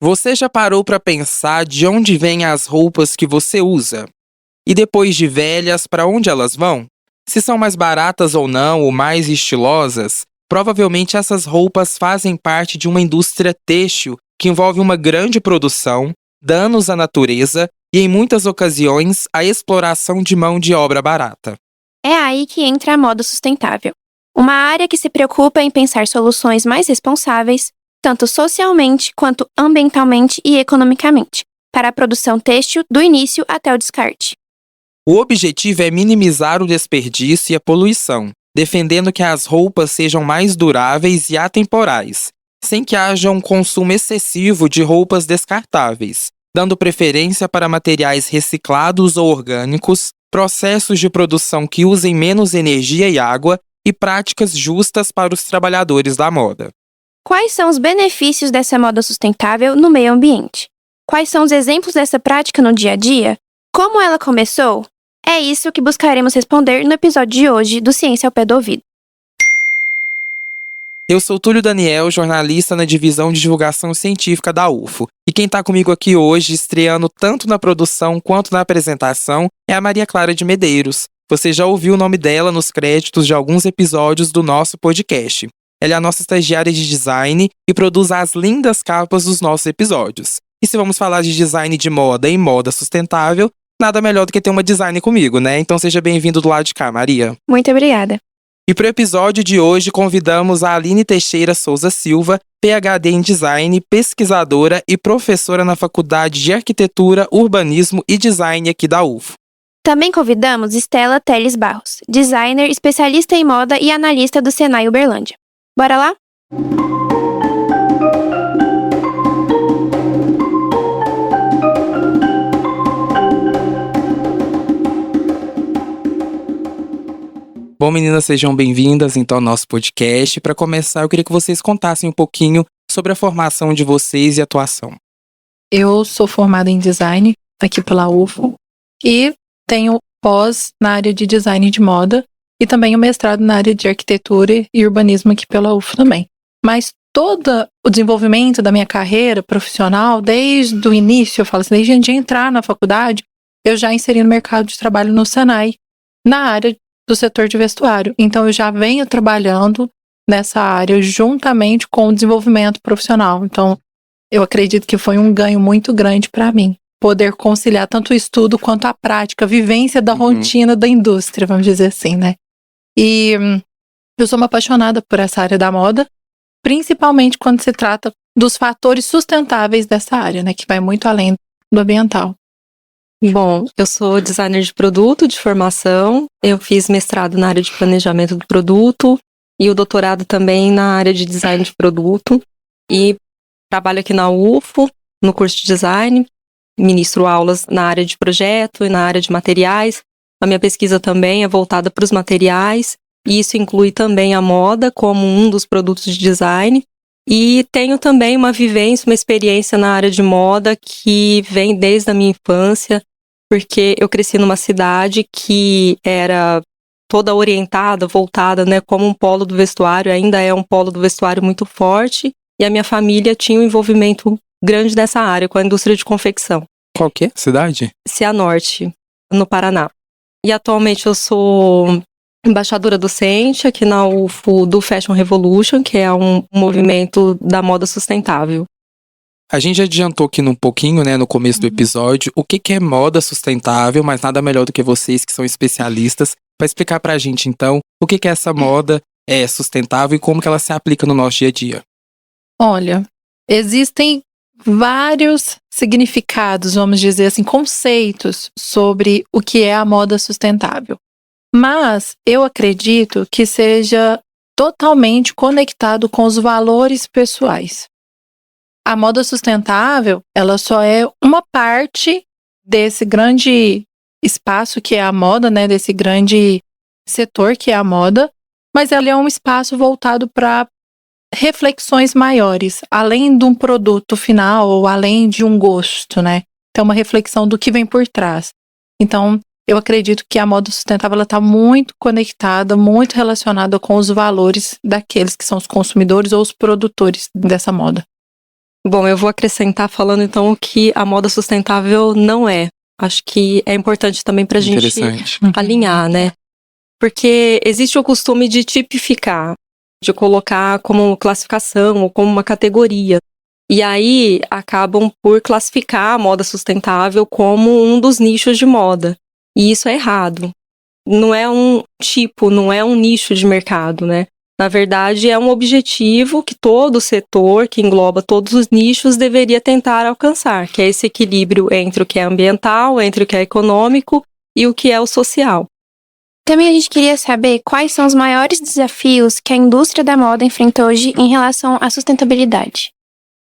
Você já parou para pensar de onde vêm as roupas que você usa? E depois de velhas, para onde elas vão? Se são mais baratas ou não, ou mais estilosas, provavelmente essas roupas fazem parte de uma indústria têxtil que envolve uma grande produção, danos à natureza e, em muitas ocasiões, a exploração de mão de obra barata. É aí que entra a moda sustentável. Uma área que se preocupa em pensar soluções mais responsáveis, tanto socialmente quanto ambientalmente e economicamente, para a produção têxtil do início até o descarte. O objetivo é minimizar o desperdício e a poluição, defendendo que as roupas sejam mais duráveis e atemporais, sem que haja um consumo excessivo de roupas descartáveis, dando preferência para materiais reciclados ou orgânicos, processos de produção que usem menos energia e água e práticas justas para os trabalhadores da moda. Quais são os benefícios dessa moda sustentável no meio ambiente? Quais são os exemplos dessa prática no dia a dia? Como ela começou? É isso que buscaremos responder no episódio de hoje do Ciência ao Pé do Ouvido. Eu sou Túlio Daniel, jornalista na divisão de divulgação científica da UFO. E quem está comigo aqui hoje, estreando tanto na produção quanto na apresentação, é a Maria Clara de Medeiros. Você já ouviu o nome dela nos créditos de alguns episódios do nosso podcast. Ela é a nossa estagiária de design e produz as lindas capas dos nossos episódios. E se vamos falar de design de moda e moda sustentável, nada melhor do que ter uma design comigo, né? Então seja bem-vindo do lado de cá, Maria. Muito obrigada. E para o episódio de hoje, convidamos a Aline Teixeira Souza Silva, PhD em Design, pesquisadora e professora na Faculdade de Arquitetura, Urbanismo e Design aqui da UFO. Também convidamos Estela Teles Barros, designer, especialista em moda e analista do Senai Uberlândia. Bora lá? Bom, meninas, sejam bem-vindas então ao nosso podcast. Para começar, eu queria que vocês contassem um pouquinho sobre a formação de vocês e atuação. Eu sou formada em design aqui pela UFO e tenho pós na área de design de moda e também o mestrado na área de arquitetura e urbanismo aqui pela UFO também. Mas todo o desenvolvimento da minha carreira profissional, desde o início, eu falo assim, desde de entrar na faculdade, eu já inseri no mercado de trabalho no Senai, na área do setor de vestuário. Então eu já venho trabalhando nessa área juntamente com o desenvolvimento profissional. Então eu acredito que foi um ganho muito grande para mim, poder conciliar tanto o estudo quanto a prática, a vivência da rotina da indústria, vamos dizer assim, né? E eu sou uma apaixonada por essa área da moda, principalmente quando se trata dos fatores sustentáveis dessa área, né? Que vai muito além do ambiental. Bom, eu sou designer de produto de formação, eu fiz mestrado na área de planejamento do produto e o doutorado também na área de design de produto e trabalho aqui na UFO, no curso de design, ministro aulas na área de projeto e na área de materiais. A minha pesquisa também é voltada para os materiais e isso inclui também a moda como um dos produtos de design. E tenho também uma vivência, uma experiência na área de moda que vem desde a minha infância, porque eu cresci numa cidade que era toda orientada, voltada, né, como um polo do vestuário, ainda é um polo do vestuário muito forte, e a minha família tinha um envolvimento grande nessa área, com a indústria de confecção. Qual que é a cidade? Cianorte, no Paraná. E atualmente eu sou embaixadora docente aqui na UFO do Fashion Revolution, que é um movimento da moda sustentável. A gente adiantou aqui um pouquinho, né, no começo do episódio, o que é moda sustentável, mas nada melhor do que vocês que são especialistas para explicar pra gente, então, o que essa moda é sustentável e como que ela se aplica no nosso dia a dia. Olha, existem vários significados, vamos dizer assim, conceitos sobre o que é a moda sustentável. Mas eu acredito que seja totalmente conectado com os valores pessoais. A moda sustentável, ela só é uma parte desse grande espaço que é a moda, né, desse grande setor que é a moda, mas ela é um espaço voltado para reflexões maiores, além de um produto final ou além de um gosto, né? Então, uma reflexão do que vem por trás. Então, eu acredito que a moda sustentável está muito conectada, muito relacionada com os valores daqueles que são os consumidores ou os produtores dessa moda. Bom, eu vou acrescentar falando então o que a moda sustentável não é. Acho que é importante também para a gente Interessante. alinhar, né? Porque existe o costume de tipificar, de colocar como classificação ou como uma categoria. E aí acabam por classificar a moda sustentável como um dos nichos de moda. E isso é errado. Não é um tipo, não é um nicho de mercado, né? Na verdade, é um objetivo que todo setor, que engloba todos os nichos, deveria tentar alcançar, que é esse equilíbrio entre o que é ambiental, entre o que é econômico e o que é o social. Também a gente queria saber quais são os maiores desafios que a indústria da moda enfrenta hoje em relação à sustentabilidade.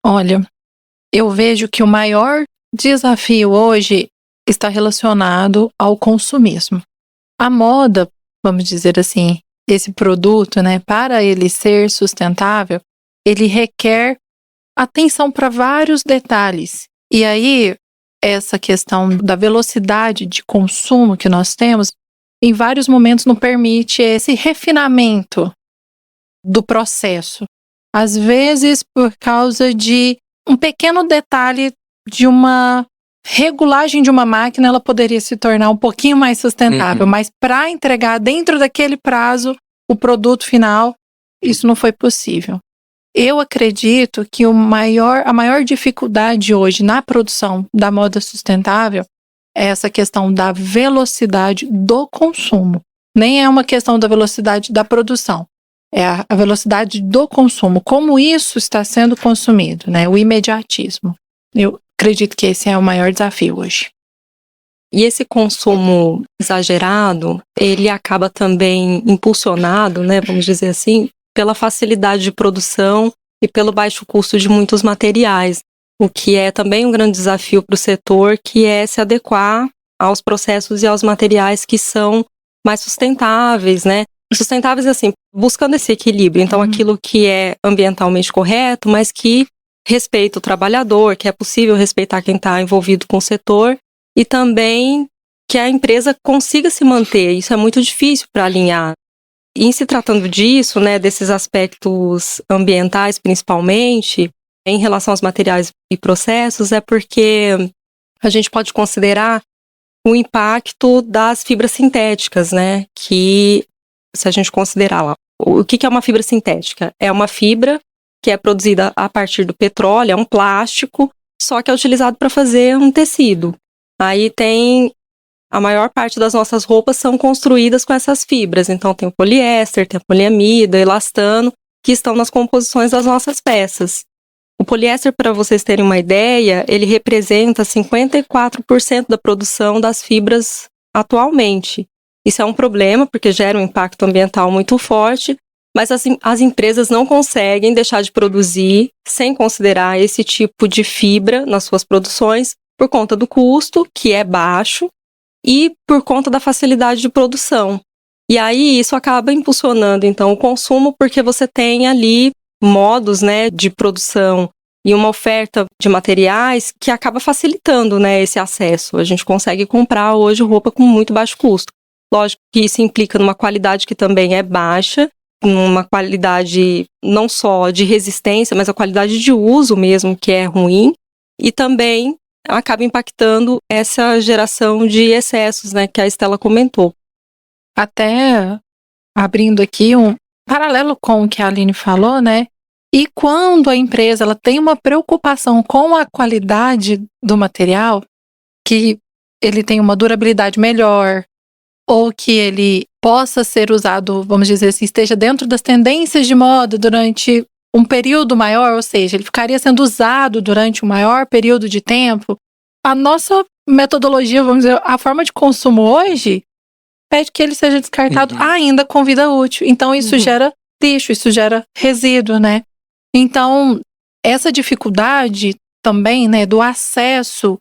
Olha, eu vejo que o maior desafio hoje está relacionado ao consumismo. A moda, vamos dizer assim, esse produto, né, para ele ser sustentável, ele requer atenção para vários detalhes. E aí, essa questão da velocidade de consumo que nós temos, em vários momentos não permite esse refinamento do processo. Às vezes, por causa de um pequeno detalhe de uma regulagem de uma máquina, ela poderia se tornar um pouquinho mais sustentável, mas para entregar dentro daquele prazo o produto final, isso não foi possível. Eu acredito que a maior dificuldade hoje na produção da moda sustentável é essa questão da velocidade do consumo. Nem é uma questão da velocidade da produção, é a velocidade do consumo, como isso está sendo consumido, né? O imediatismo. Eu acredito que esse é o maior desafio hoje. E esse consumo exagerado, ele acaba também impulsionado, né, vamos dizer assim, pela facilidade de produção e pelo baixo custo de muitos materiais, o que é também um grande desafio para o setor, que é se adequar aos processos e aos materiais que são mais sustentáveis, né? Sustentáveis, assim, buscando esse equilíbrio. Então, aquilo que é ambientalmente correto, mas que respeita o trabalhador, que é possível respeitar quem está envolvido com o setor, e também que a empresa consiga se manter. Isso é muito difícil para alinhar. E em se tratando disso, né, desses aspectos ambientais principalmente, em relação aos materiais e processos, é porque a gente pode considerar o impacto das fibras sintéticas, né, que se a gente considerar lá, o que é uma fibra sintética? É uma fibra que é produzida a partir do petróleo, é um plástico, só que é utilizado para fazer um tecido. Aí tem a maior parte das nossas roupas são construídas com essas fibras. Então tem o poliéster, tem a poliamida, elastano, que estão nas composições das nossas peças. O poliéster, para vocês terem uma ideia, ele representa 54% da produção das fibras atualmente. Isso é um problema, porque gera um impacto ambiental muito forte, mas as empresas não conseguem deixar de produzir sem considerar esse tipo de fibra nas suas produções, por conta do custo, que é baixo, e por conta da facilidade de produção. E aí isso acaba impulsionando, então, o consumo, porque você tem ali modos, né, de produção e uma oferta de materiais que acaba facilitando, né, esse acesso. A gente consegue comprar hoje roupa com muito baixo custo. Lógico que isso implica numa qualidade que também é baixa, numa qualidade não só de resistência, mas a qualidade de uso mesmo, que é ruim, e também acaba impactando essa geração de excessos, né, que a Estela comentou. Até abrindo aqui um paralelo com o que a Aline falou, né? E quando a empresa ela tem uma preocupação com a qualidade do material, que ele tem uma durabilidade melhor, ou que ele possa ser usado, vamos dizer assim, esteja dentro das tendências de moda durante um período maior, ou seja, ele ficaria sendo usado durante um maior período de tempo. A nossa metodologia, vamos dizer, a forma de consumo hoje pede que ele seja descartado ainda com vida útil. Então, isso gera lixo, isso gera resíduo, né? Então, essa dificuldade também, né, do acesso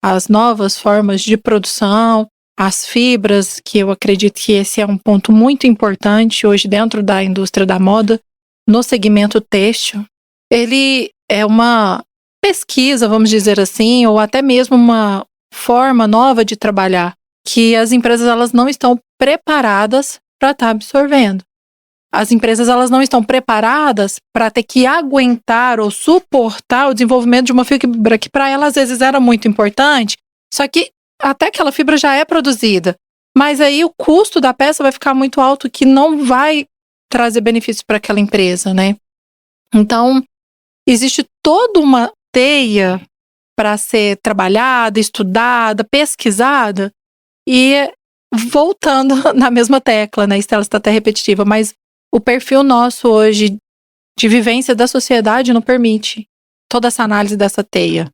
às novas formas de produção, às fibras, que eu acredito que esse é um ponto muito importante hoje dentro da indústria da moda, no segmento têxtil, ele é uma pesquisa, vamos dizer assim, ou até mesmo uma forma nova de trabalhar, que as empresas elas não estão preparadas para estar absorvendo. as empresas elas não estão preparadas para ter que aguentar ou suportar o desenvolvimento de uma fibra que para ela às vezes era muito importante, só que até aquela fibra já é produzida. Mas aí o custo da peça vai ficar muito alto, que não vai trazer benefício para aquela empresa, né? Então, existe toda uma teia para ser trabalhada, estudada, pesquisada, e voltando na mesma tecla, né? Estela está até repetitiva, mas o perfil nosso hoje de vivência da sociedade não permite toda essa análise dessa teia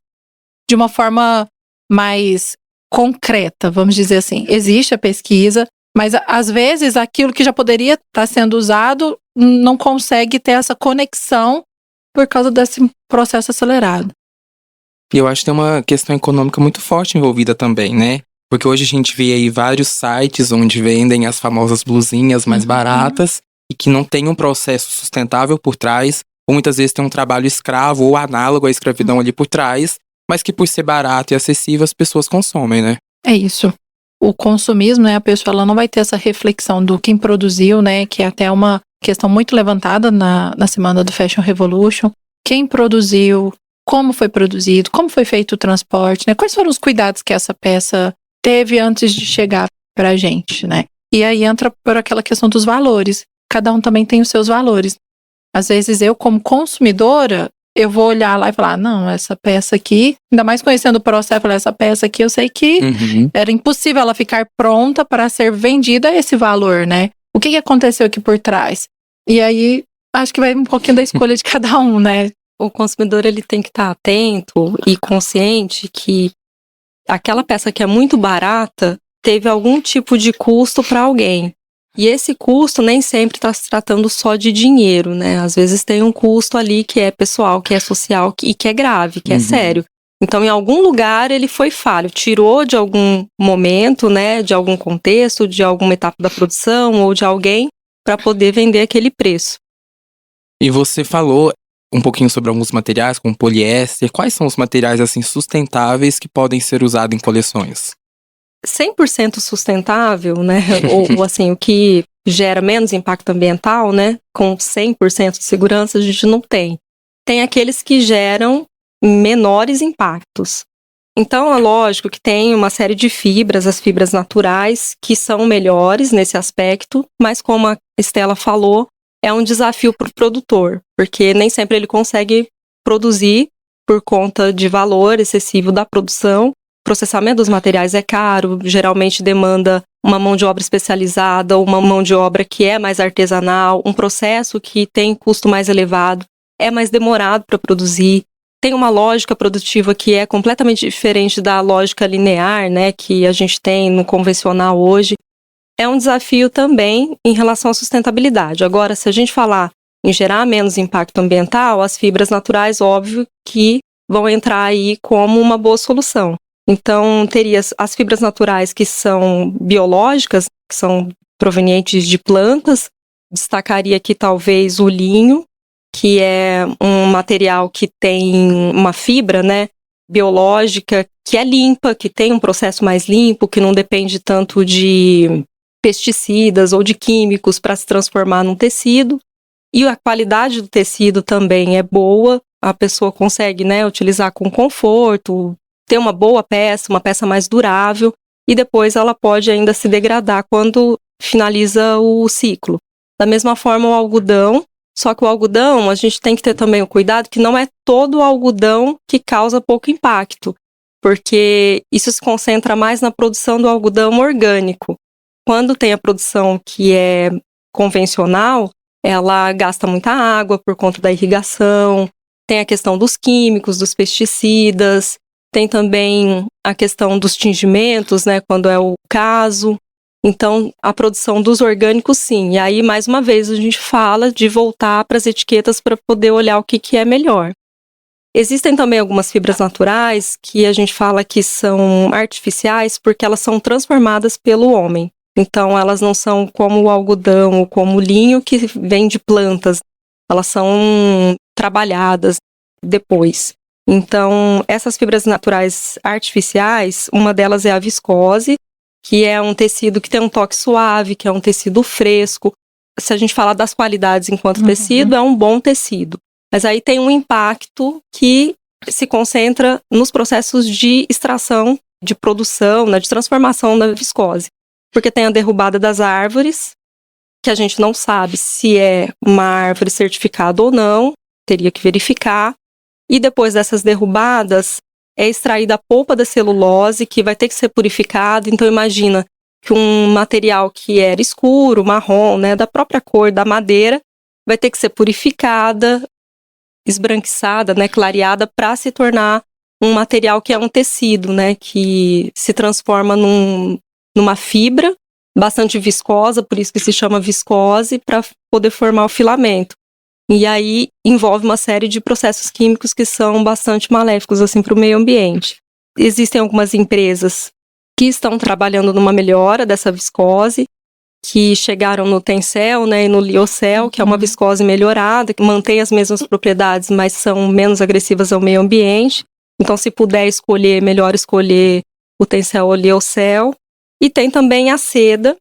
de uma forma mais concreta, vamos dizer assim. Existe a pesquisa, mas às vezes aquilo que já poderia estar sendo usado não consegue ter essa conexão por causa desse processo acelerado. E eu acho que tem uma questão econômica muito forte envolvida também, né? Porque hoje a gente vê aí vários sites onde vendem as famosas blusinhas mais baratas e que não tem um processo sustentável por trás, ou muitas vezes tem um trabalho escravo ou análogo à escravidão ali por trás, mas que por ser barato e acessível as pessoas consomem, né? É isso. O consumismo, né, a pessoa ela não vai ter essa reflexão do quem produziu, né, que é até uma questão muito levantada na semana do Fashion Revolution. Quem produziu, como foi produzido, como foi feito o transporte, né, quais foram os cuidados que essa peça teve antes de chegar pra gente, né? E aí entra por aquela questão dos valores. Cada um também tem os seus valores. Às vezes eu, como consumidora, eu vou olhar lá e falar, não, essa peça aqui, ainda mais conhecendo o processo, falar, essa peça aqui eu sei que era impossível ela ficar pronta para ser vendida a esse valor, né? O que aconteceu aqui por trás? E aí, acho que vai um pouquinho da escolha de cada um, né? O consumidor ele tem que estar atento e consciente que aquela peça que é muito barata teve algum tipo de custo para alguém. E esse custo nem sempre está se tratando só de dinheiro, né? Às vezes tem um custo ali que é pessoal, que é social e que é grave, que é sério. Então, em algum lugar ele foi falho, tirou de algum momento, né? De algum contexto, de alguma etapa da produção ou de alguém para poder vender aquele preço. E você falou um pouquinho sobre alguns materiais, como poliéster. Quais são os materiais assim sustentáveis que podem ser usados em coleções? 100% sustentável, né, ou assim, o que gera menos impacto ambiental, né, com 100% de segurança a gente não tem. Tem aqueles que geram menores impactos. Então, é lógico que tem uma série de fibras, as fibras naturais, que são melhores nesse aspecto, mas como a Estela falou, é um desafio para o produtor, porque nem sempre ele consegue produzir por conta de valor excessivo da produção. O processamento dos materiais é caro, geralmente demanda uma mão de obra especializada ou uma mão de obra que é mais artesanal, um processo que tem custo mais elevado, é mais demorado para produzir, tem uma lógica produtiva que é completamente diferente da lógica linear, né, que a gente tem no convencional hoje. É um desafio também em relação à sustentabilidade. Agora, se a gente falar em gerar menos impacto ambiental, as fibras naturais, óbvio que vão entrar aí como uma boa solução. Então, teria as fibras naturais que são biológicas, que são provenientes de plantas. Destacaria aqui talvez o linho, que é um material que tem uma fibra, né, biológica, que é limpa, que tem um processo mais limpo, que não depende tanto de pesticidas ou de químicos para se transformar num tecido. E a qualidade do tecido também é boa, a pessoa consegue, né, utilizar com conforto, ter uma boa peça, uma peça mais durável, e depois ela pode ainda se degradar quando finaliza o ciclo. Da mesma forma o algodão, só que o algodão a gente tem que ter também o cuidado que não é todo o algodão que causa pouco impacto, porque isso se concentra mais na produção do algodão orgânico. Quando tem a produção que é convencional, ela gasta muita água por conta da irrigação, tem a questão dos químicos, dos pesticidas, tem também a questão dos tingimentos, né, quando é o caso. Então, a produção dos orgânicos, sim. E aí, mais uma vez, a gente fala de voltar para as etiquetas para poder olhar o que é melhor. Existem também algumas fibras naturais que a gente fala que são artificiais porque elas são transformadas pelo homem. Então, elas não são como o algodão ou como o linho que vem de plantas. Elas são trabalhadas depois. Então, essas fibras naturais artificiais, uma delas é a viscose, que é um tecido que tem um toque suave, que é um tecido fresco. se a gente falar das qualidades enquanto tecido, é um bom tecido. Mas aí tem um impacto que se concentra nos processos de extração, de produção, né, de transformação da viscose. Porque tem a derrubada das árvores, que a gente não sabe se é uma árvore certificada ou não, teria que verificar. E depois dessas derrubadas, é extraída a polpa da celulose, que vai ter que ser purificada. Então imagina que um material que era escuro, marrom, né, da própria cor da madeira, vai ter que ser purificada, esbranquiçada, né, clareada, para se tornar um material que é um tecido, né, que se transforma numa fibra bastante viscosa, por isso que se chama viscose, para poder formar o filamento. E aí envolve uma série de processos químicos que são bastante maléficos assim, para o meio ambiente. Existem algumas empresas que estão trabalhando numa melhora dessa viscose, que chegaram no Tencel, né, e no Liocel, que é uma viscose melhorada, que mantém as mesmas propriedades, mas são menos agressivas ao meio ambiente. Então, se puder escolher, melhor escolher o Tencel ou o Liocel. E tem também a seda,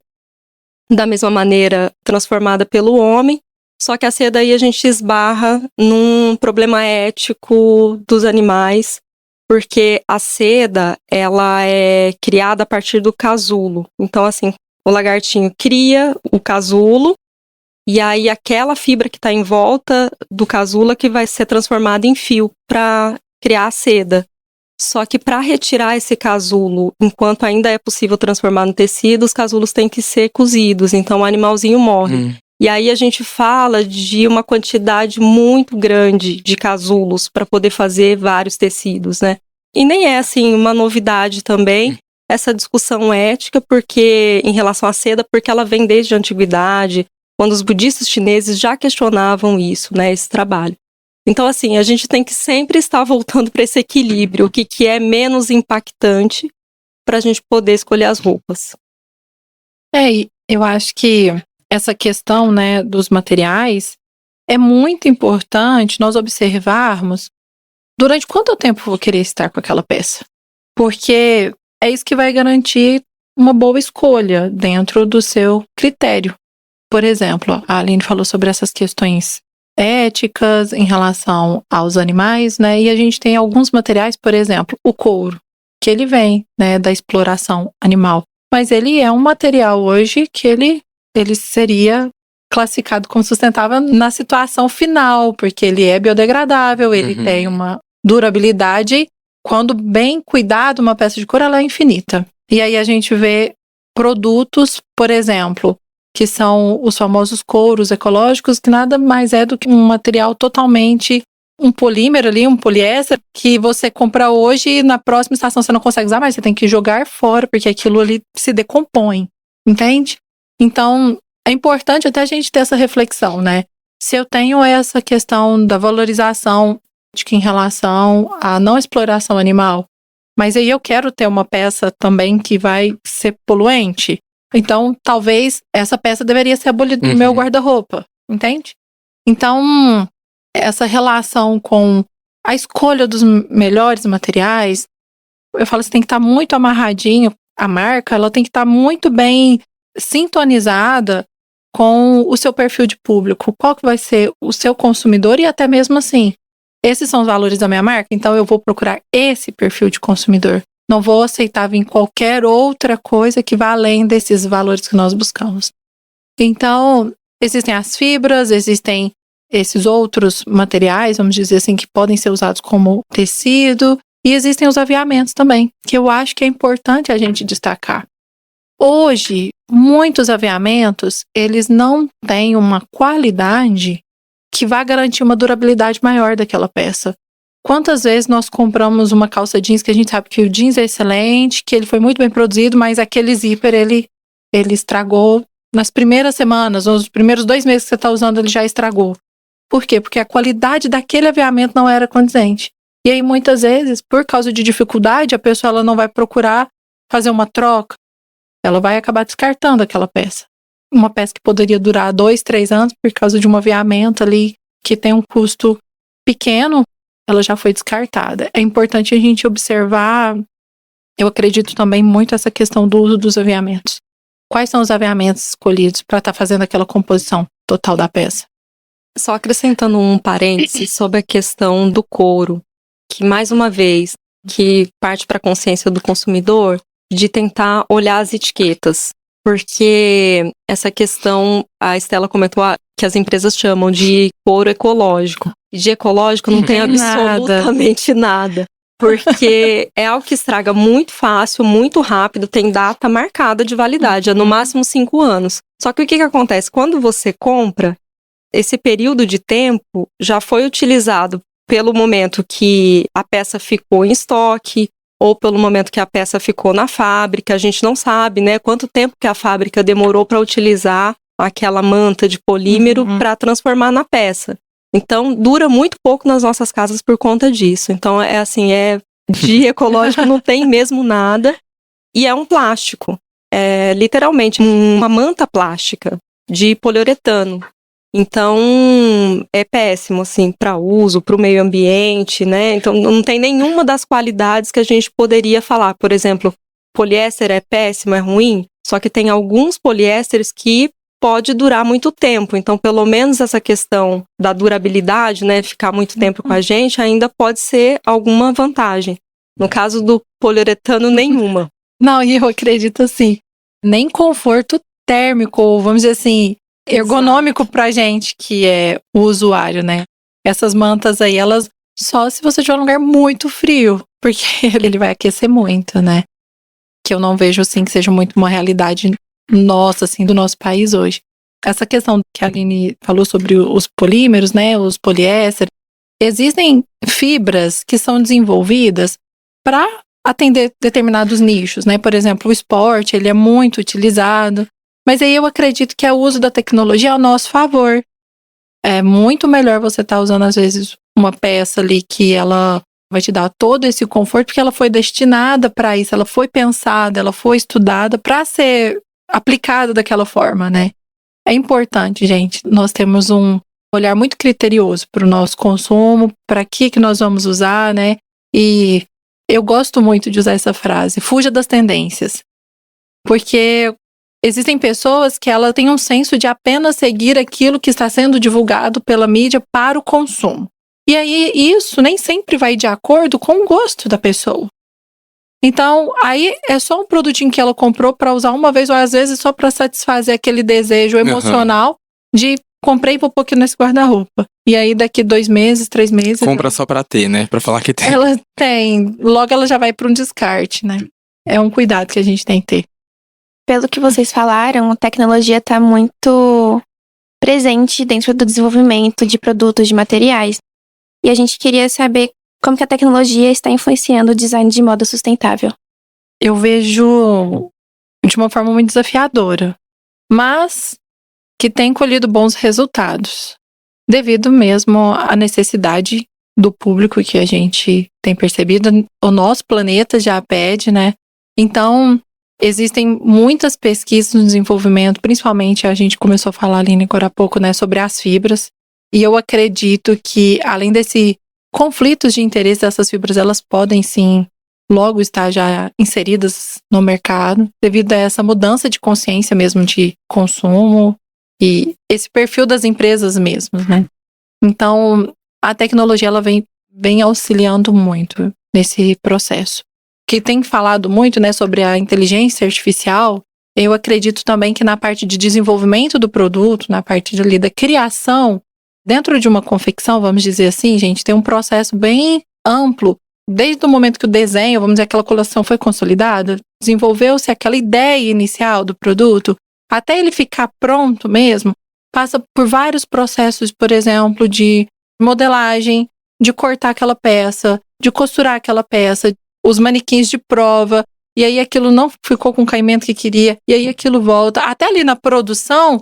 da mesma maneira transformada pelo homem, só que a seda aí a gente esbarra num problema ético dos animais, porque a seda, ela é criada a partir do casulo. Então, assim, o lagartinho cria o casulo, e aí aquela fibra que está em volta do casulo é que vai ser transformada em fio para criar a seda. Só que para retirar esse casulo, enquanto ainda é possível transformar no tecido, os casulos têm que ser cozidos, então o animalzinho morre. E aí a gente fala de uma quantidade muito grande de casulos para poder fazer vários tecidos, né? E nem é, assim, uma novidade também essa discussão ética, porque em relação à seda, porque ela vem desde a antiguidade, quando os budistas chineses já questionavam isso, né, esse trabalho. Então, assim, a gente tem que sempre estar voltando para esse equilíbrio, o que é menos impactante para a gente poder escolher as roupas. E eu acho que essa questão, né, dos materiais é muito importante nós observarmos durante quanto tempo eu vou querer estar com aquela peça. Porque é isso que vai garantir uma boa escolha dentro do seu critério. Por exemplo, a Aline falou sobre essas questões éticas em relação aos animais, né? E a gente tem alguns materiais, por exemplo, o couro, que ele vem, né, da exploração animal. Mas ele é um material hoje que ele seria classificado como sustentável na situação final, porque ele é biodegradável, ele tem uma durabilidade. Quando bem cuidado, uma peça de couro, ela é infinita. E aí a gente vê produtos, por exemplo, que são os famosos couros ecológicos, que nada mais é do que um material totalmente, um polímero ali, um poliéster, que você compra hoje e na próxima estação você não consegue usar mais, você tem que jogar fora, porque aquilo ali se decompõe, entende? Então, é importante até a gente ter essa reflexão, né? Se eu tenho essa questão da valorização em relação à não exploração animal, mas aí eu quero ter uma peça também que vai ser poluente, então talvez essa peça deveria ser abolida do meu guarda-roupa, entende? Então, essa relação com a escolha dos melhores materiais, eu falo que tem que estar muito amarradinho, a marca, ela tem que estar muito bem sintonizada com o seu perfil de público, qual que vai ser o seu consumidor e até mesmo assim, esses são os valores da minha marca, então eu vou procurar esse perfil de consumidor. Não vou aceitar vir qualquer outra coisa que vá além desses valores que nós buscamos. Então, existem as fibras, existem esses outros materiais, vamos dizer assim, que podem ser usados como tecido, e existem os aviamentos também, que eu acho que é importante a gente destacar. Hoje, muitos aviamentos, eles não têm uma qualidade que vai garantir uma durabilidade maior daquela peça. Quantas vezes nós compramos uma calça jeans que a gente sabe que o jeans é excelente, que ele foi muito bem produzido, mas aquele zíper, ele estragou nas primeiras semanas, nos primeiros 2 meses que você está usando, ele já estragou. Por quê? Porque a qualidade daquele aviamento não era condizente. E aí, muitas vezes, por causa de dificuldade, a pessoa ela não vai procurar fazer uma troca, ela vai acabar descartando aquela peça. Uma peça que poderia durar 2, 3 anos por causa de um aviamento ali que tem um custo pequeno, ela já foi descartada. É importante a gente observar, eu acredito também muito essa questão do uso dos aviamentos. quais são os aviamentos escolhidos para estar fazendo aquela composição total da peça. Só acrescentando um parêntese sobre a questão do couro, que mais uma vez, que parte para a consciência do consumidor de tentar olhar as etiquetas, porque essa questão, a Estela comentou que as empresas chamam de couro ecológico. De ecológico não tem absolutamente nada. Porque é algo que estraga muito fácil, muito rápido, tem data marcada de validade, é no máximo 5 anos. Só que o que acontece? Quando você compra, esse período de tempo já foi utilizado pelo momento que a peça ficou em estoque, ou pelo momento que a peça ficou na fábrica. A gente não sabe, né, quanto tempo que a fábrica demorou para utilizar aquela manta de polímero para transformar na peça. Então, dura muito pouco nas nossas casas por conta disso. Então, de ecológico não tem mesmo nada. E é um plástico. É literalmente uma manta plástica de poliuretano. Então, é péssimo, assim, para uso, para o meio ambiente, né? Então, não tem nenhuma das qualidades que a gente poderia falar. Por exemplo, poliéster é péssimo, é ruim, só que tem alguns poliésteres que pode durar muito tempo. Então, pelo menos essa questão da durabilidade, né, ficar muito tempo com a gente, ainda pode ser alguma vantagem. No caso do poliuretano, nenhuma. Não, e eu acredito assim, nem conforto térmico, ou vamos dizer assim, ergonômico pra gente, que é o usuário, né? Essas mantas aí, elas só se você tiver um lugar muito frio, porque ele vai aquecer muito, né? Que eu não vejo, assim, que seja muito uma realidade nossa, assim, do nosso país hoje. Essa questão que a Aline falou sobre os polímeros, né, os poliéster, existem fibras que são desenvolvidas para atender determinados nichos, né? Por exemplo, o esporte, ele é muito utilizado, mas aí eu acredito que é o uso da tecnologia ao nosso favor. É muito melhor você estar usando, às vezes, uma peça ali que ela vai te dar todo esse conforto, porque ela foi destinada para isso, ela foi pensada, ela foi estudada para ser aplicada daquela forma, né? É importante, gente, nós temos um olhar muito criterioso para o nosso consumo, para que nós vamos usar, né? E eu gosto muito de usar essa frase, fuja das tendências. Porque existem pessoas que elas têm um senso de apenas seguir aquilo que está sendo divulgado pela mídia para o consumo. E aí isso nem sempre vai de acordo com o gosto da pessoa. Então, aí é só um produtinho que ela comprou para usar uma vez, ou às vezes só para satisfazer aquele desejo emocional de comprei e vou pôr aqui nesse guarda-roupa. E aí daqui 2 meses, 3 meses... Compra só pra ter, né? Pra falar que tem. Ela tem. Logo ela já vai para um descarte, né? É um cuidado que a gente tem que ter. Pelo que vocês falaram, a tecnologia está muito presente dentro do desenvolvimento de produtos, de materiais. E a gente queria saber como que a tecnologia está influenciando o design de moda sustentável. Eu vejo de uma forma muito desafiadora, mas que tem colhido bons resultados, devido mesmo à necessidade do público que a gente tem percebido. O nosso planeta já pede, né? Então, existem muitas pesquisas no desenvolvimento, principalmente a gente começou a falar ali agora há pouco, né, sobre as fibras. E eu acredito que, além desse conflitos de interesse dessas fibras, elas podem sim logo estar já inseridas no mercado, devido a essa mudança de consciência mesmo de consumo e esse perfil das empresas mesmo, né? Então, a tecnologia ela vem auxiliando muito nesse processo. Que tem falado muito, né, sobre a inteligência artificial. Eu acredito também que na parte de desenvolvimento do produto, na parte ali da criação, dentro de uma confecção, vamos dizer assim, gente, tem um processo bem amplo, desde o momento que o desenho, vamos dizer, aquela coleção foi consolidada, desenvolveu-se aquela ideia inicial do produto, até ele ficar pronto mesmo, passa por vários processos, por exemplo, de modelagem, de cortar aquela peça, de costurar aquela peça, os manequins de prova, e aí aquilo não ficou com o caimento que queria, e aí aquilo volta. Até ali na produção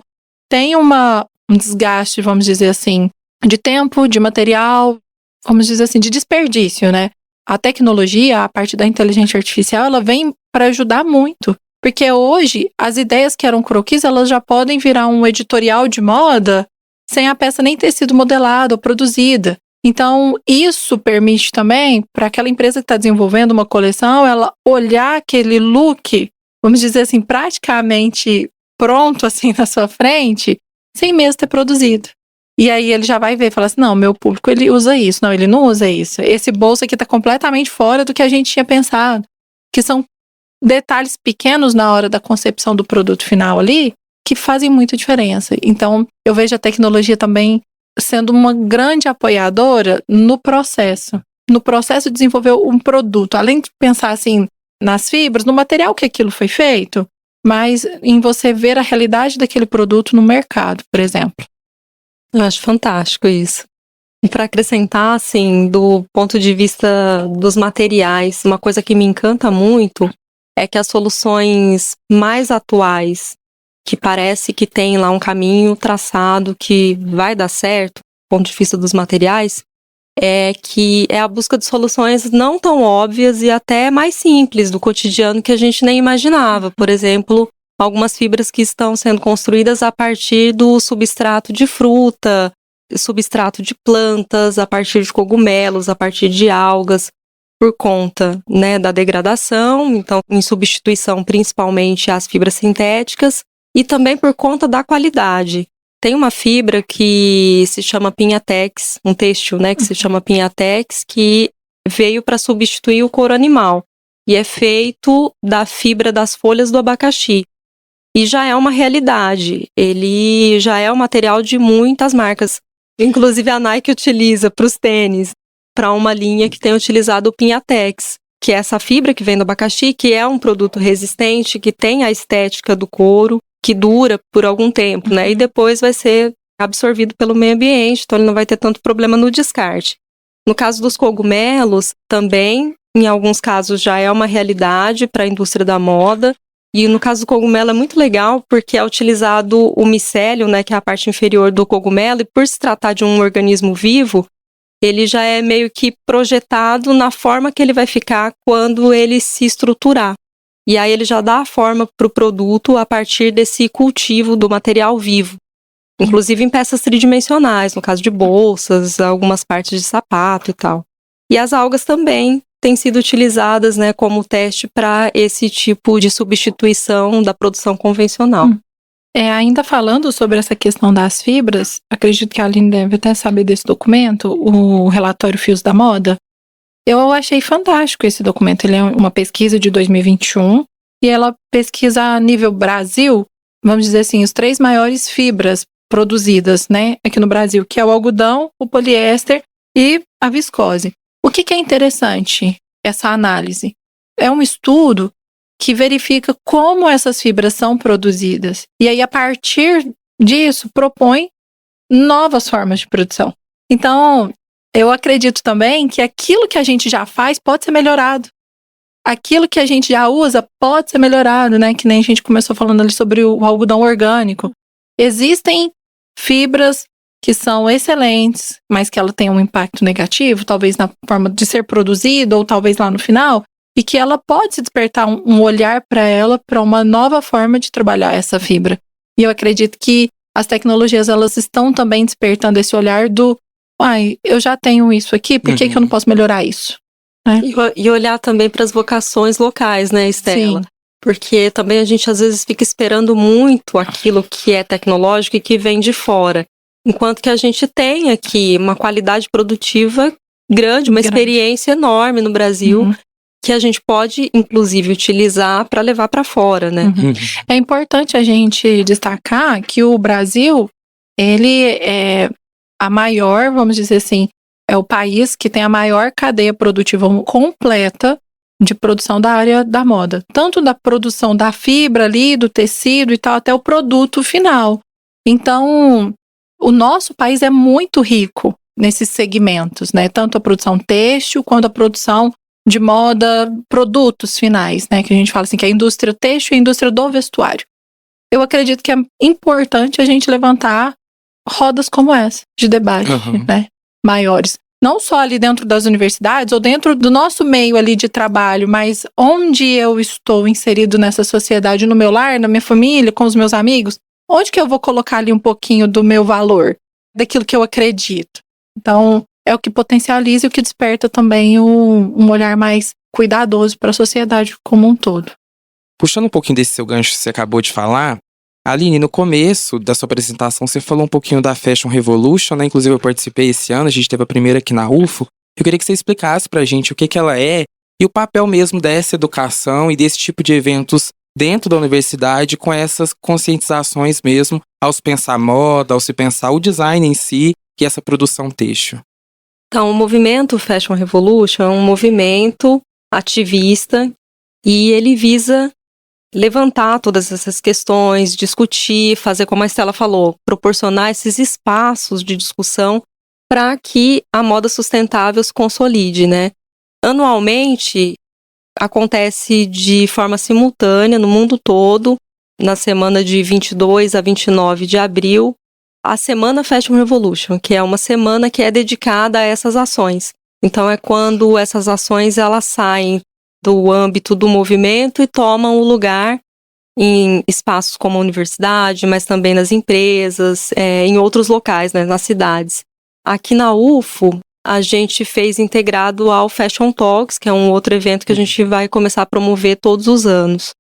tem um desgaste, vamos dizer assim, de tempo, de material, vamos dizer assim, de desperdício, né? A tecnologia, a parte da inteligência artificial, ela vem para ajudar muito. Porque hoje, as ideias que eram croquis, elas já podem virar um editorial de moda sem a peça nem ter sido modelada ou produzida. Então, isso permite também para aquela empresa que está desenvolvendo uma coleção, ela olhar aquele look vamos dizer assim, praticamente pronto assim na sua frente, sem mesmo ter produzido. E aí ele já vai ver e fala assim, não, meu público ele usa isso, não, ele não usa isso. Esse bolso aqui tá completamente fora do que a gente tinha pensado. Que são detalhes pequenos na hora da concepção do produto final ali, que fazem muita diferença. Então, eu vejo a tecnologia também sendo uma grande apoiadora no processo de desenvolver um produto. Além de pensar assim, nas fibras, no material que aquilo foi feito, mas em você ver a realidade daquele produto no mercado, por exemplo. Eu acho fantástico isso. E para acrescentar, assim, do ponto de vista dos materiais, uma coisa que me encanta muito é que as soluções mais atuais, que parece que tem lá um caminho traçado que vai dar certo, do ponto de vista dos materiais, é que é a busca de soluções não tão óbvias e até mais simples do cotidiano que a gente nem imaginava. Por exemplo, algumas fibras que estão sendo construídas a partir do substrato de fruta, substrato de plantas, a partir de cogumelos, a partir de algas, por conta, né, da degradação, então em substituição principalmente às fibras sintéticas, e também por conta da qualidade. Tem uma fibra que se chama Pinhatex, um têxtil, né, que se chama Pinhatex, que veio para substituir o couro animal, e é feito da fibra das folhas do abacaxi. E já é uma realidade, ele já é um material de muitas marcas. Inclusive a Nike utiliza para os tênis, para uma linha que tem utilizado o Pinhatex, que é essa fibra que vem do abacaxi, que é um produto resistente, que tem a estética do couro, que dura por algum tempo, né? E depois vai ser absorvido pelo meio ambiente, então ele não vai ter tanto problema no descarte. No caso dos cogumelos, também, em alguns casos, já é uma realidade para a indústria da moda. E no caso do cogumelo é muito legal porque é utilizado o micélio, né, que é a parte inferior do cogumelo, e por se tratar de um organismo vivo, ele já é meio que projetado na forma que ele vai ficar quando ele se estruturar. E aí ele já dá a forma para o produto a partir desse cultivo do material vivo. Inclusive em peças tridimensionais, no caso de bolsas, algumas partes de sapato e tal. E as algas também têm sido utilizadas, né, como teste para esse tipo de substituição da produção convencional. Ainda falando sobre essa questão das fibras, acredito que a Aline deve até saber desse documento, o relatório Fios da Moda. Eu achei fantástico esse documento, ele é uma pesquisa de 2021 e ela pesquisa a nível Brasil, vamos dizer assim, os 3 maiores fibras produzidas, né, aqui no Brasil, que é o algodão, o poliéster e a viscose. O que é interessante, essa análise? É um estudo que verifica como essas fibras são produzidas. E aí, a partir disso, propõe novas formas de produção. Então, eu acredito também que aquilo que a gente já faz pode ser melhorado. Aquilo que a gente já usa pode ser melhorado, né? Que nem a gente começou falando ali sobre o algodão orgânico. Existem fibras que são excelentes, mas que ela tem um impacto negativo, talvez na forma de ser produzida ou talvez lá no final, e que ela pode se despertar um olhar para ela, para uma nova forma de trabalhar essa fibra. E eu acredito que as tecnologias, elas estão também despertando esse olhar do, eu já tenho isso aqui, por que eu não posso melhorar isso? Né? E olhar também para as vocações locais, né, Estela? Sim. Porque também a gente às vezes fica esperando muito aquilo que é tecnológico e que vem de fora. Enquanto que a gente tem aqui uma qualidade produtiva grande, uma experiência enorme no Brasil, que a gente pode, inclusive, utilizar para levar para fora, né? É importante a gente destacar que o Brasil, ele é a maior, vamos dizer assim, é o país que tem a maior cadeia produtiva completa de produção da área da moda. Tanto da produção da fibra ali, do tecido e tal, até o produto final. Então, o nosso país é muito rico nesses segmentos, né? Tanto a produção têxtil quanto a produção de moda, produtos finais, né? Que a gente fala assim, que é a indústria têxtil e a indústria do vestuário. Eu acredito que é importante a gente levantar rodas como essa, de debate, né? Maiores. Não só ali dentro das universidades ou dentro do nosso meio ali de trabalho, mas onde eu estou inserido nessa sociedade, no meu lar, na minha família, com os meus amigos, onde que eu vou colocar ali um pouquinho do meu valor, daquilo que eu acredito? Então, é o que potencializa e o que desperta também um olhar mais cuidadoso para a sociedade como um todo. puxando um pouquinho desse seu gancho que você acabou de falar, Aline, no começo da sua apresentação, você falou um pouquinho da Fashion Revolution, né? Inclusive eu participei esse ano, a gente teve a primeira aqui na UFO. Eu queria que você explicasse pra gente o que que ela é e o papel mesmo dessa educação e desse tipo de eventos dentro da universidade com essas conscientizações mesmo ao se pensar moda, ao se pensar o design em si e essa produção têxtil. Então, o movimento Fashion Revolution é um movimento ativista e ele visa levantar todas essas questões, discutir, fazer como a Estela falou, proporcionar esses espaços de discussão para que a moda sustentável se consolide, né? Anualmente, acontece de forma simultânea no mundo todo, na semana de 22 a 29 de abril, a Semana Fashion Revolution, que é uma semana que é dedicada a essas ações. Então, é quando essas ações elas saem do âmbito do movimento e tomam o lugar em espaços como a universidade, mas também nas empresas, em outros locais, né, nas cidades. Aqui na UFO, a gente fez integrado ao Fashion Talks, que é um outro evento que a gente vai começar a promover todos os anos.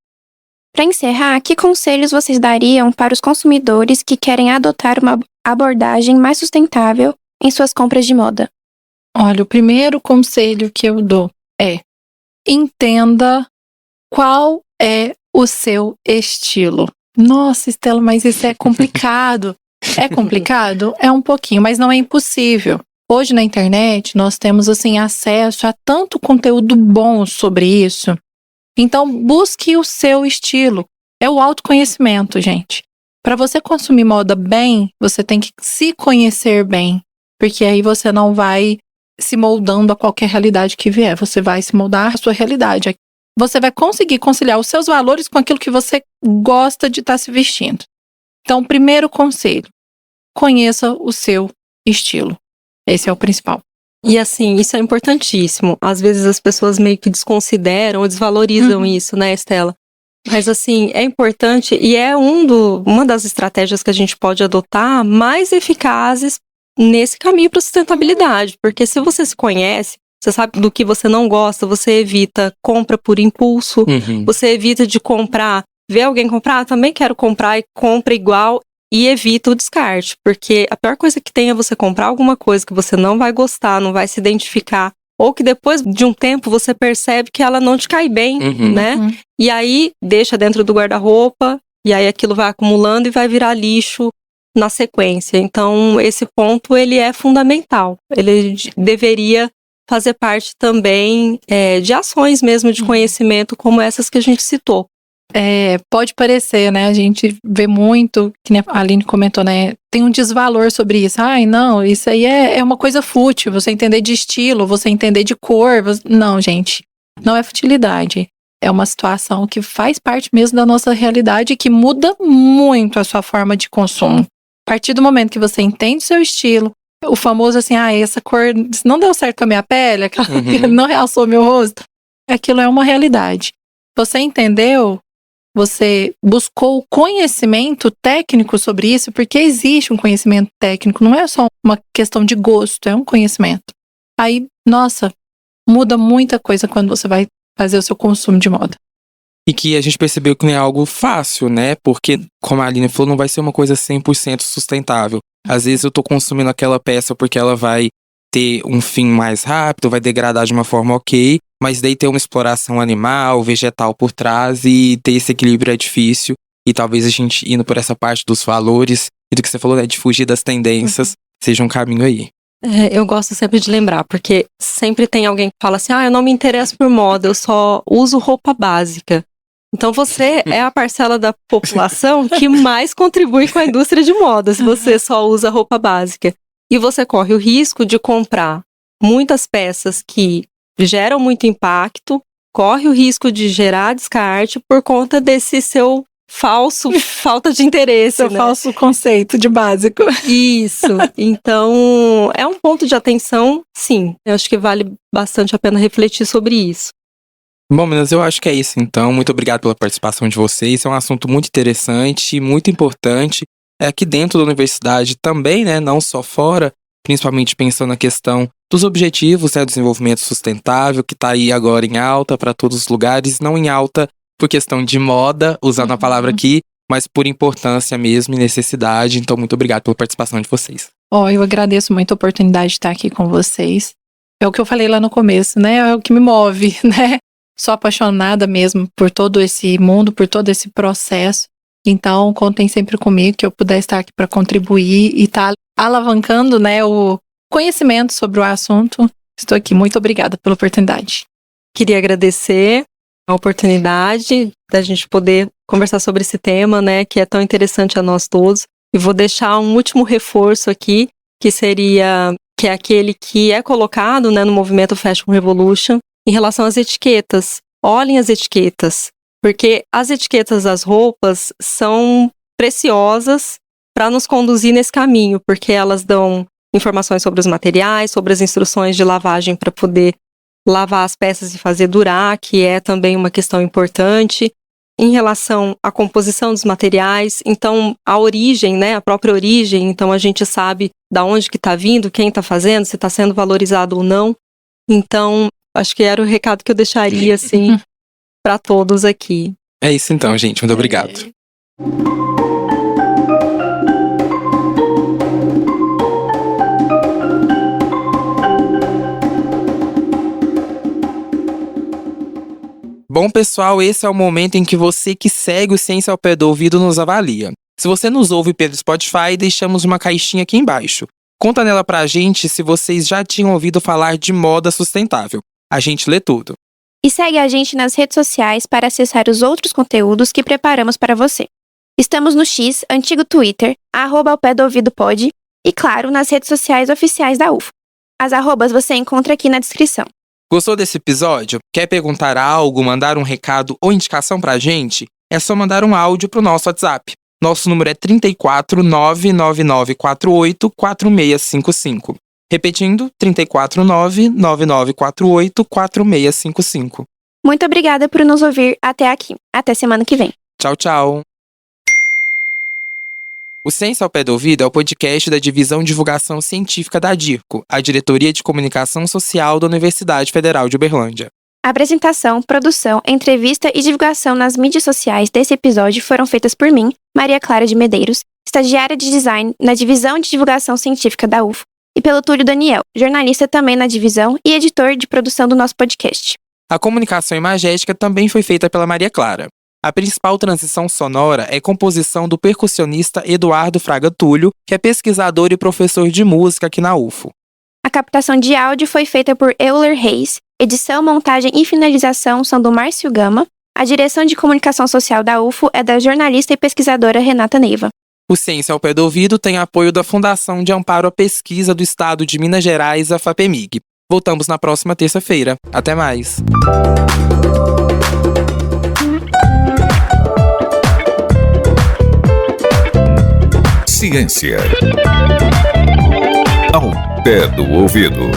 Para encerrar, que conselhos vocês dariam para os consumidores que querem adotar uma abordagem mais sustentável em suas compras de moda? Olha, o primeiro conselho que eu dou é: entenda qual é o seu estilo. Nossa, Estela, mas isso é complicado. É complicado? É um pouquinho, mas não é impossível. Hoje na internet nós temos assim acesso a tanto conteúdo bom sobre isso. Então busque o seu estilo. É o autoconhecimento, gente. Para você consumir moda bem, você tem que se conhecer bem, porque aí você não vai se moldando a qualquer realidade que vier. Você vai se moldar à sua realidade. Você vai conseguir conciliar os seus valores com aquilo que você gosta de estar se vestindo. Então, primeiro conselho: conheça o seu estilo. Esse é o principal. E assim, isso é importantíssimo. Às vezes as pessoas meio que desconsideram ou desvalorizam isso, né, Estela? Mas assim, é importante e é uma das estratégias que a gente pode adotar mais eficazes nesse caminho para a sustentabilidade. Porque se você se conhece, você sabe do que você não gosta, você evita compra por impulso, você evita de comprar, ver alguém comprar, também quero comprar e compra igual. E evita o descarte, porque a pior coisa que tem é você comprar alguma coisa que você não vai gostar, não vai se identificar, ou que depois de um tempo você percebe que ela não te cai bem, né? E aí deixa dentro do guarda-roupa, e aí aquilo vai acumulando e vai virar lixo na sequência. Então, esse ponto, ele é fundamental. Ele deveria fazer parte também de ações mesmo de conhecimento, como essas que a gente citou. Pode parecer, né? A gente vê muito, que a Aline comentou, né? Tem um desvalor sobre isso. Ai, não, isso aí é uma coisa fútil. Você entender de estilo, você entender de cor. Não, gente, não é futilidade. É uma situação que faz parte mesmo da nossa realidade e que muda muito a sua forma de consumo. A partir do momento que você entende o seu estilo, o famoso assim, essa cor não deu certo com a minha pele, aquela que não realçou meu rosto, aquilo é uma realidade. Você entendeu? Você buscou conhecimento técnico sobre isso, porque existe um conhecimento técnico, não é só uma questão de gosto, é um conhecimento. Aí, nossa, muda muita coisa quando você vai fazer o seu consumo de moda. E que a gente percebeu que não é algo fácil, né? Porque, como a Aline falou, não vai ser uma coisa 100% sustentável. Às vezes eu tô consumindo aquela peça porque ela vai ter um fim mais rápido, vai degradar de uma forma ok, mas daí ter uma exploração animal, vegetal por trás e ter esse equilíbrio é difícil. E talvez a gente indo por essa parte dos valores e do que você falou, né, de fugir das tendências, seja um caminho aí. Eu gosto sempre de lembrar, porque sempre tem alguém que fala assim, eu não me interesso por moda, eu só uso roupa básica. Então você é a parcela da população que mais contribui com a indústria de moda, se você só usa roupa básica. E você corre o risco de comprar muitas peças que geram muito impacto, corre o risco de gerar descarte por conta desse seu falta de interesse, Seu né? falso conceito de básico. Isso. Então, é um ponto de atenção, sim. Eu acho que vale bastante a pena refletir sobre isso. Bom, meninas, eu acho que é isso então. Muito obrigado pela participação de vocês. É um assunto muito interessante e muito importante. Aqui dentro da universidade também, né? Não só fora, principalmente pensando na questão dos objetivos, né, do desenvolvimento sustentável, que está aí agora em alta para todos os lugares, não em alta por questão de moda, usando a palavra aqui, mas por importância mesmo e necessidade. Então, muito obrigado pela participação de vocês. Eu agradeço muito a oportunidade de estar aqui com vocês. É o que eu falei lá no começo, né? É o que me move, né? Sou apaixonada mesmo por todo esse mundo, por todo esse processo. Então, contem sempre comigo que eu puder estar aqui para contribuir e estar alavancando, né, o conhecimento sobre o assunto. Estou aqui. Muito obrigada pela oportunidade. Queria agradecer a oportunidade da gente poder conversar sobre esse tema, né, que é tão interessante a nós todos. E vou deixar um último reforço aqui, que é aquele que é colocado, né, no movimento Fashion Revolution, em relação às etiquetas. Olhem as etiquetas, porque as etiquetas das roupas são preciosas para nos conduzir nesse caminho, porque elas dão informações sobre os materiais, sobre as instruções de lavagem para poder lavar as peças e fazer durar, que é também uma questão importante. Em relação à composição dos materiais, então a origem, né, a própria origem, então a gente sabe da onde que está vindo, quem está fazendo, se está sendo valorizado ou não. Então, acho que era o recado que eu deixaria, assim, para todos aqui. É isso então, gente. Muito obrigado. Bom, pessoal, esse é o momento em que você que segue o Ciência ao Pé do Ouvido nos avalia. Se você nos ouve pelo Spotify, deixamos uma caixinha aqui embaixo. Conta nela pra gente se vocês já tinham ouvido falar de moda sustentável. A gente lê tudo. E segue a gente nas redes sociais para acessar os outros conteúdos que preparamos para você. Estamos no X, antigo Twitter, @aopédoouvidopod e, claro, nas redes sociais oficiais da UFO. As arrobas você encontra aqui na descrição. Gostou desse episódio? Quer perguntar algo, mandar um recado ou indicação pra gente? É só mandar um áudio pro nosso WhatsApp. Nosso número é 34 99948 4655. Repetindo, 34 99948 4655. Muito obrigada por nos ouvir até aqui. Até semana que vem. Tchau, tchau. O Ciência ao Pé do Ouvido é o podcast da Divisão de Divulgação Científica da DIRCO, a Diretoria de Comunicação Social da Universidade Federal de Uberlândia. Apresentação, produção, entrevista e divulgação nas mídias sociais desse episódio foram feitas por mim, Maria Clara de Medeiros, estagiária de design na Divisão de Divulgação Científica da UFO, e pelo Túlio Daniel, jornalista também na divisão e editor de produção do nosso podcast. A comunicação imagética também foi feita pela Maria Clara. A principal transição sonora é composição do percussionista Eduardo Fraga Túlio, que é pesquisador e professor de música aqui na UFO. A captação de áudio foi feita por Euler Reis, edição, montagem e finalização são do Márcio Gama, a direção de comunicação social da UFO é da jornalista e pesquisadora Renata Neiva. O Ciência ao Pé do Ouvido tem apoio da Fundação de Amparo à Pesquisa do Estado de Minas Gerais, a FAPEMIG. Voltamos na próxima terça-feira. Até mais! Ciência ao pé do ouvido.